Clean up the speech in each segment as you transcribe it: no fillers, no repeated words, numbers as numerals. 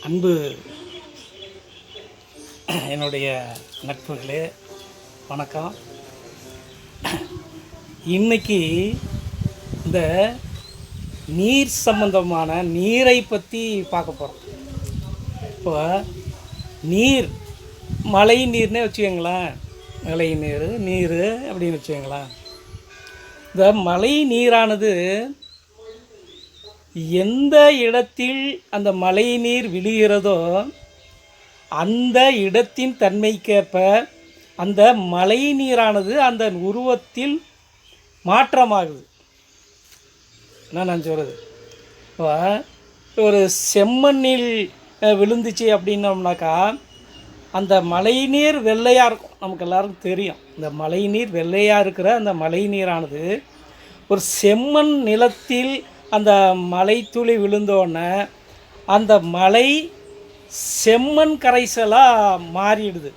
அன்பு என்னுடைய நட்புகளே, வணக்கம். இன்னைக்கு இந்த நீர் சம்பந்தமான நீரை பற்றி பார்க்க போகிறோம். இப்போ நீர், மழை நீர்னே வச்சுக்கோங்களேன். மழை நீர் அப்படின்னு வச்சுக்கோங்களேன். இந்த மழை நீரானது எந்த இடத்தில் அந்த மழை நீர் விழுகிறதோ அந்த இடத்தின் தன்மைக்கேற்ப அந்த மழை நீரானது அந்த உருவத்தில் மாற்றமாகுது. என்ன நான் சொல்கிறது, இப்போ ஒரு செம்மண்ணில் விழுந்துச்சு அப்படின்னோம்னாக்கா அந்த மழை நீர் வெள்ளையாக இருக்கும். நமக்கு எல்லாருக்கும் தெரியும், இந்த மழை நீர் வெள்ளையாக இருக்கிற அந்த மழை நீரானது ஒரு செம்மண் நிலத்தில் அந்த மழை துளி விழுந்தோடனே அந்த மழை செம்மண் கரைசலாக மாறிடுது.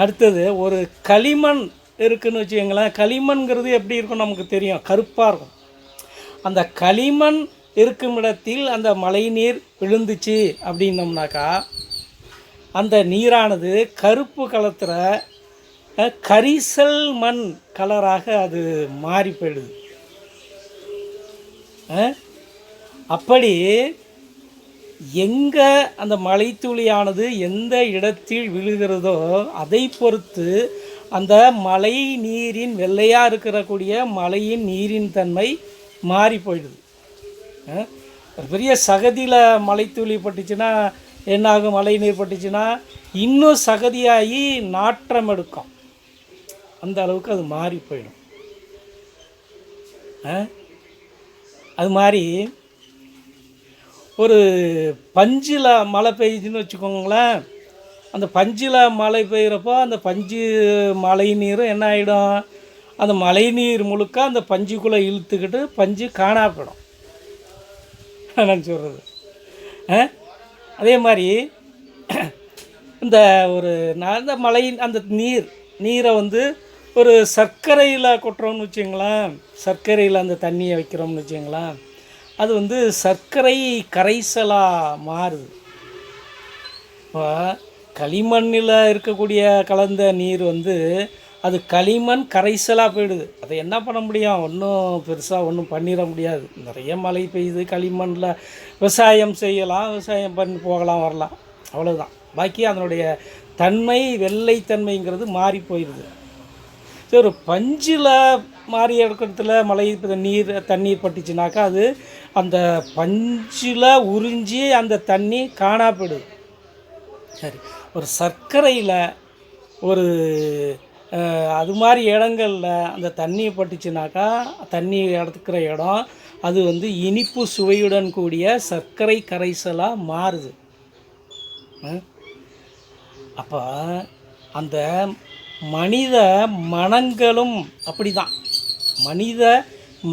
அடுத்தது ஒரு களிமண் இருக்குதுன்னு வச்சுக்கோங்களேன். களிமண்கிறது எப்படி இருக்கும் நமக்கு தெரியும், கருப்பாக இருக்கும். அந்த களிமண் இருக்கும் இடத்தில் அந்த மழை நீர் விழுந்துச்சு அப்படின்னோம்னாக்கா அந்த நீரானது கருப்பு கலத்தில் கரிசல் மண் கலராக அது மாறி போயிடுது. அப்படி எங்கே அந்த மழைத்துளியானது எந்த இடத்தில் விழுகிறதோ அதை பொறுத்து அந்த மழை நீரின் வெள்ளையாக இருக்கக்கூடிய மழையின் நீரின் தன்மை மாறி போயிடுது. பெரிய சகதியில் மழைத்துளி பட்டுச்சுன்னா என்னாகும், மழை நீர் பட்டுச்சுன்னா இன்னும் சகதியாகி நாற்றம் எடுக்கும். அந்த அளவுக்கு அது மாறி போயிடும். அது மாதிரி ஒரு பஞ்சில் மழை பெய்யுதுன்னு வச்சுக்கோங்களேன். அந்த பஞ்சில் மழை பெய்கிறப்போ அந்த பஞ்சு மழை நீரும் என்ன ஆகிடும், அந்த மழை நீர் முழுக்க அந்த பஞ்சுக்குள்ளே இழுத்துக்கிட்டு பஞ்சு காணா போயிடும். நான் சொல்கிறது அதே மாதிரி இந்த அந்த மழை அந்த நீரை ஒரு சர்க்கரையில் கொட்டுறோம்னு வச்சுங்களேன். சர்க்கரையில் அந்த தண்ணியை வைக்கிறோம்னு வச்சுங்களேன். அது சர்க்கரை கரைசலாக மாறுது. இப்போ களிமண்ணில் இருக்கக்கூடிய கலந்த நீர் அது களிமண் கரைசலாக போயிடுது. அதை என்ன பண்ண முடியும், ஒன்றும் பெருசாக ஒன்றும் பண்ணிட முடியாது. நிறைய மழை பெய்யுது, களிமண்ணில் விவசாயம் செய்யலாம், விவசாயம் பண்ணி போகலாம் வரலாம், அவ்வளோதான். பாக்கி அதனுடைய தன்மை வெள்ளைத்தன்மைங்கிறது மாறி போயிடுது. ஒரு பஞ்சில் மாறி இடத்துல மழை தண்ணீர் பட்டுச்சுனாக்கா அது அந்த பஞ்சில் உறிஞ்சி அந்த தண்ணி காணா போயிடுது. சரி, ஒரு சர்க்கரையில் ஒரு அது மாதிரி இடங்களில் அந்த தண்ணி பட்டுச்சுனாக்கா தண்ணி எடுத்துக்கிற இடம் அது இனிப்பு சுவையுடன் கூடிய சர்க்கரை கரைசலாக மாறுது. அப்போ அந்த மனித மனங்களும் அப்படி தான். மனித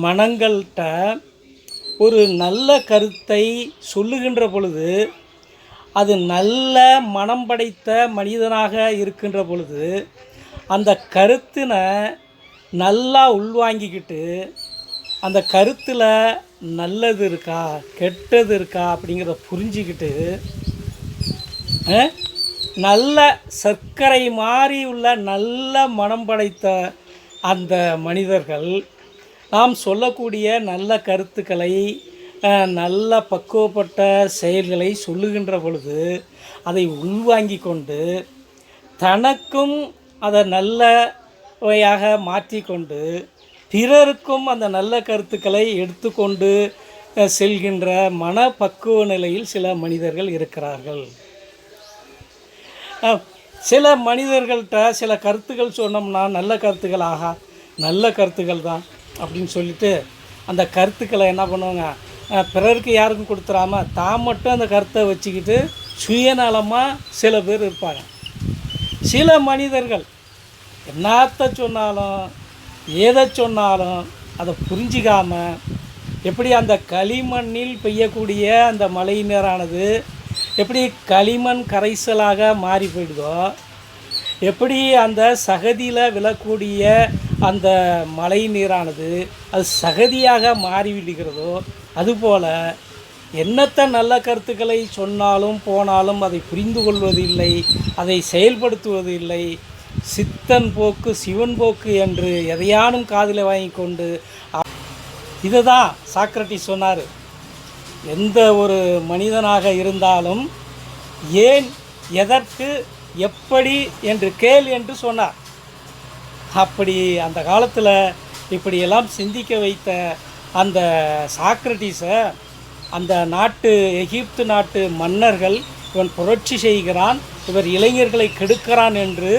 மனங்கள்கிட்ட ஒரு நல்ல கருத்தை சொல்லுகின்ற பொழுது அது நல்ல மனம் படைத்த மனிதனாக இருக்கின்ற பொழுது அந்த கருத்தினை நல்லா உள்வாங்கிக்கிட்டு அந்த கருத்தில் நல்லது இருக்கா கெட்டது இருக்கா அப்படிங்கிறத புரிஞ்சிக்கிட்டு நல்ல சர்க்கரை மாறி உள்ள நல்ல மனம் படைத்த அந்த மனிதர்கள் நாம் சொல்லக்கூடிய நல்ல கருத்துக்களை நல்ல பக்குவப்பட்ட செயல்களை சொல்லுகின்ற பொழுது அதை உள்வாங்கி கொண்டு தனக்கும் அதை நல்ல வகையாக மாற்றிக்கொண்டு பிறருக்கும் அந்த நல்ல கருத்துக்களை எடுத்துக்கொண்டு செல்கின்ற மனப்பக்குவ நிலையில் சில மனிதர்கள் இருக்கிறார்கள். சில மனிதர்கள்ட்ட சில கருத்துக்கள் சொன்னோம்னா நல்ல கருத்துக்கள், ஆகா நல்ல கருத்துக்கள் தான் அப்படின்னு சொல்லிட்டு அந்த கருத்துக்களை என்ன பண்ணுவாங்க, பிறருக்கு யாருக்கும் கொடுத்துடாம தான் மட்டும் அந்த கருத்தை வச்சுக்கிட்டு சுயநலமாக சில பேர் இருப்பாங்க. சில மனிதர்கள் என்னத்தை சொன்னாலும் எதை சொன்னாலும் அதை புரிஞ்சிக்காமல் எப்படி அந்த களிமண்ணில் பெய்யக்கூடிய அந்த மழை நீரானது எப்படி களிமண் கரைசலாக மாறி போயிடுதோ, எப்படி அந்த சகதியில் விழக்கூடிய அந்த மழை நீரானது அது சகதியாக மாறிவிடுகிறதோ, அதுபோல் என்னத்த நல்ல கருத்துக்களை சொன்னாலும் போனாலும் அதை புரிந்து கொள்வது இல்லை, அதை செயல்படுத்துவது இல்லை. சித்தன் போக்கு சிவன் போக்கு என்று எதையானும் காதில் வாங்கி கொண்டு இதை தான் சாக்ரட்டிஸ் சொன்னார். எந்த ஒரு மனிதனாக இருந்தாலும் ஏன், எதற்கு, எப்படி என்று கேள் என்று சொன்னார். அப்படி அந்த காலத்தில் இப்படியெல்லாம் சிந்திக்க வைத்த அந்த சாக்ரட்டிஸை அந்த நாட்டு எகிப்து நாட்டு மன்னர்கள் இவன் புரட்சி செய்கிறான், இவர் இளைஞர்களை கெடுக்கிறான் என்று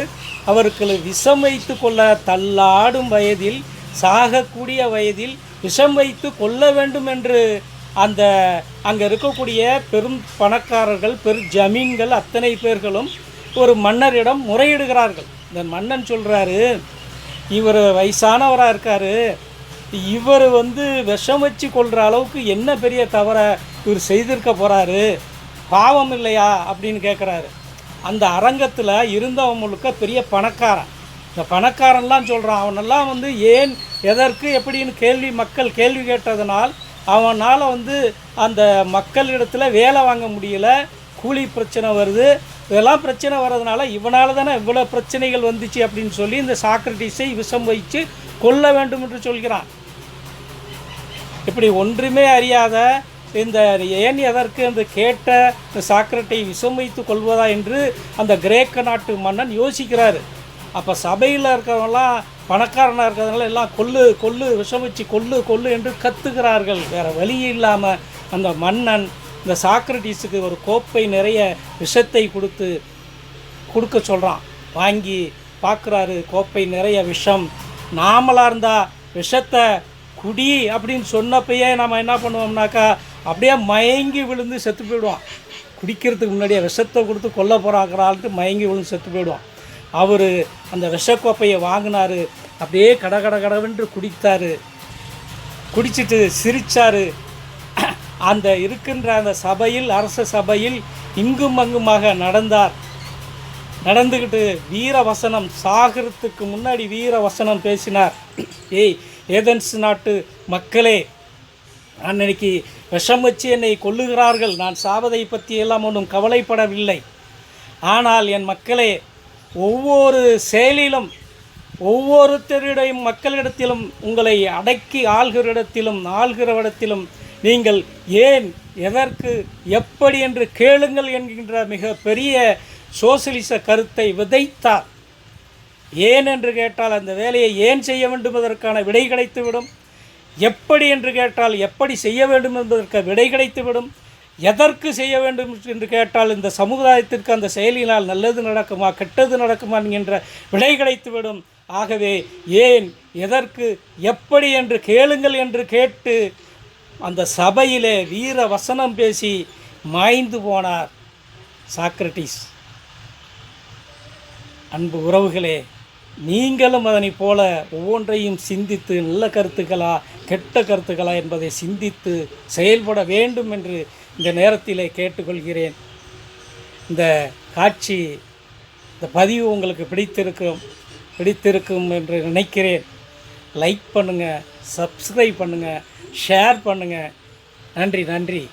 அவருக்கு விஷம் வைத்து கொள்ள தள்ளாடும் வயதில், சாகக்கூடிய வயதில் விஷம் வைத்து கொள்ள வேண்டும் என்று அந்த அங்கே இருக்கக்கூடிய பெரும் பணக்காரர்கள், ஜமீன்கள் அத்தனை பேர்களும் ஒரு மன்னரிடம் முறையிடுகிறார்கள். இந்த மன்னன் சொல்கிறாரு, இவர் வயசானவராக இருக்கார், இவர் விஷம் வச்சு கொள்கிற அளவுக்கு என்ன பெரிய தவறை இவர் செய்திருக்க போகிறாரு, பாவம் இல்லையா அப்படின்னு கேட்குறாரு. அந்த அரங்கத்தில் இருந்தவன் முழுக்க பெரிய பணக்காரன். இந்த பணக்காரன்லாம் சொல்கிறான், அவனெல்லாம் ஏன், எதற்கு, எப்படின்னு மக்கள் கேள்வி கேட்டதனால் அவனால் அந்த மக்களிடத்தில் வேலை வாங்க முடியல, கூலி பிரச்சனை வருது, இதெல்லாம் பிரச்சனை வர்றதுனால இவனால் தானே இவ்வளோ பிரச்சனைகள் வந்துச்சு அப்படின்னு சொல்லி இந்த சாக்ரட்டிஸை விஷம் வைத்து கொல்ல வேண்டும் என்று சொல்கிறான். இப்படி ஒன்றுமே அறியாத இந்த ஏன் எதற்கு என்று கேட்ட இந்த சாக்ரட்டை விஷம் வைத்து கொள்வதா என்று அந்த கிரேக்க நாட்டு மன்னன் யோசிக்கிறாரு. அப்போ சபையில் இருக்கிறவங்களாம் பணக்காரனாக இருக்கிறதுனால எல்லாம் கொல்லு கொல்லு, விஷம் வச்சு கொல்லு கொல்லு என்று கத்துகிறார்கள். வேறு வழி இல்லாமல் அந்த மன்னன் இந்த சாக்ரட்டிஸுக்கு ஒரு கோப்பை நிறைய விஷத்தை கொடுக்க சொல்கிறான். வாங்கி பார்க்குறாரு, கோப்பை நிறைய விஷம். நாமளாக இருந்தால் விஷத்தை குடி அப்படின்னு சொன்னப்பயே நம்ம என்ன பண்ணுவோம்னாக்கா அப்படியே மயங்கி விழுந்து செத்து போயிடுவான். குடிக்கிறதுக்கு முன்னாடியே விஷத்தை கொடுத்து கொல்ல போகிறாங்கிறாள்ட்டு மயங்கி விழுந்து செத்து போயிடுவான். அவர் அந்த விஷக்கோப்பையை வாங்கினார், அப்படியே கடகடகடவென்று குடித்தார். குடிச்சிட்டு சிரித்தார். அந்த இருக்கின்ற அந்த சபையில், அரச சபையில் இங்கும் அங்குமாக நடந்துக்கிட்டு வீரவசனம், சாகிறதுக்கு முன்னாடி வீரவசனம் பேசினார். ஏதென்ஸ் நாட்டு மக்களே, நான் இன்னைக்கு விஷம் வச்சு என்னை கொல்லுகிறார்கள், நான் சாவதை பற்றி எல்லாம் ஒன்றும் கவலைப்படவில்லை. ஆனால் என் மக்களே, ஒவ்வொரு செயலிலும், ஒவ்வொருத்தரிடையும், மக்களிடத்திலும், உங்களை அடக்கி ஆள்கிறவரிடத்திலும் நீங்கள் ஏன், எதற்கு, எப்படி என்று கேளுங்கள் என்கின்ற மிக பெரிய சோசியலிச கருத்தை விதைத்தார். ஏன் என்று கேட்டால் அந்த வேலையை ஏன் செய்ய வேண்டும் என்பதற்கான விடை கிடைத்துவிடும். எப்படி என்று கேட்டால் எப்படி செய்ய வேண்டும் என்பதற்கு விடை கிடைத்துவிடும். எதற்கு செய்ய வேண்டும் என்று கேட்டால் இந்த சமுதாயத்திற்கு அந்த செயலினால் நல்லது நடக்குமா கெட்டது நடக்குமா என்கின்ற விடை கிடைத்துவிடும். ஆகவே ஏன், எதற்கு, எப்படி என்று கேளுங்கள் என்று கேட்டு அந்த சபையிலே வீர வசனம் பேசி மாய்ந்து போனார் சாக்ரட்டிஸ். அன்பு உறவுகளே, நீங்களும் அதனை போல ஒவ்வொன்றையும் சிந்தித்து நல்ல கருத்துக்களா கெட்ட கருத்துக்களா என்பதை சிந்தித்து செயல்பட வேண்டும் என்று இந்த நேரத்திலே கேட்டுக்கொள்கிறேன். இந்த காட்சி, இந்த பதிவு உங்களுக்கு பிடித்திருக்கும் என்று நினைக்கிறேன். லைக் பண்ணுங்கள், சப்ஸ்கிரைப் பண்ணுங்கள், ஷேர் பண்ணுங்கள். நன்றி.